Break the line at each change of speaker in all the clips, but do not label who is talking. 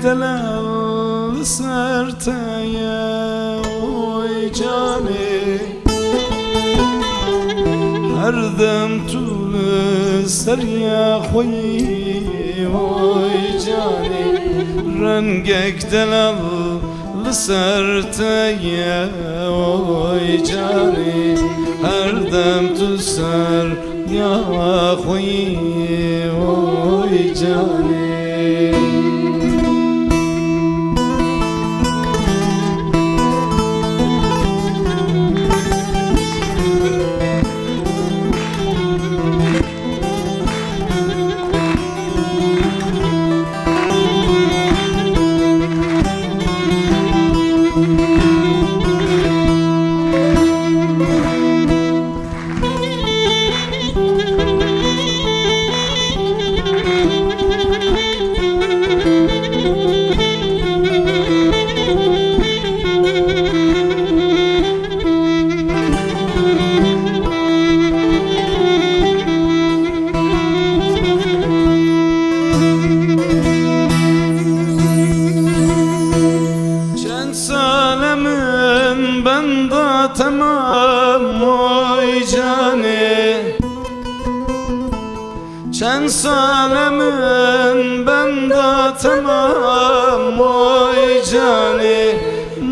دلال سرتايا oy canı هر دم طول سريا خوي oy canı رنگك دلال سرتايا oy canı هر دم طول سريا خوي oy canı tamam oy canı çen salemın bende tamam oy canı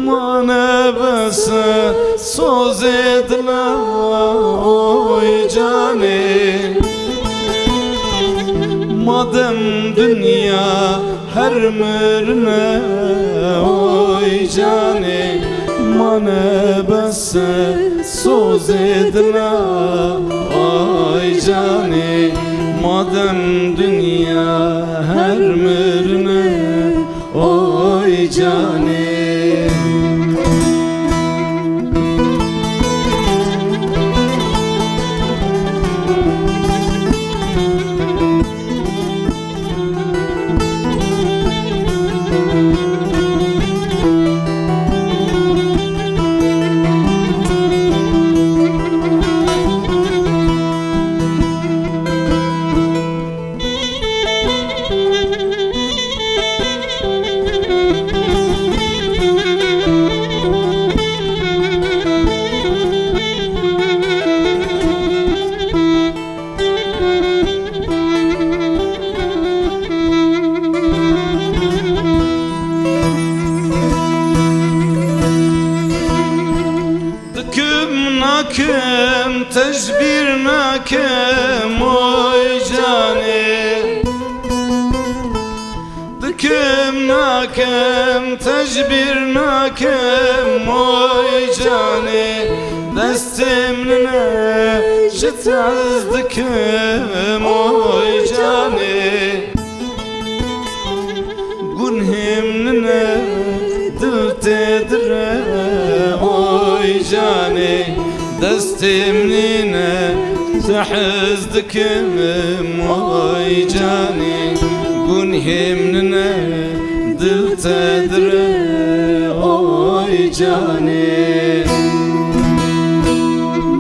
mane bese söz edile oy canı madem dünya her mirne oy canı mane bese söz edile ay canı madem dünya her mirne oy canı nakem tecbir nakem oy canı dıkım nakem tecbir nakem oy canı destimne şitaz dıkım oy canı günhimne dil tedre oy canı دستمنينا تحزدك موي جاني قنهمنا دل تدري اوي جاني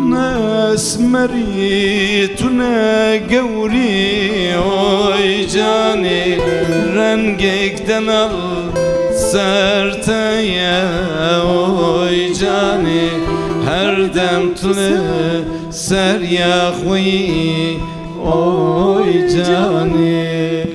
ناس مريتنا قولي اوي جاني رنقك دمل سرتايا اوي جاني her dem tlı ser ya خوي oy canı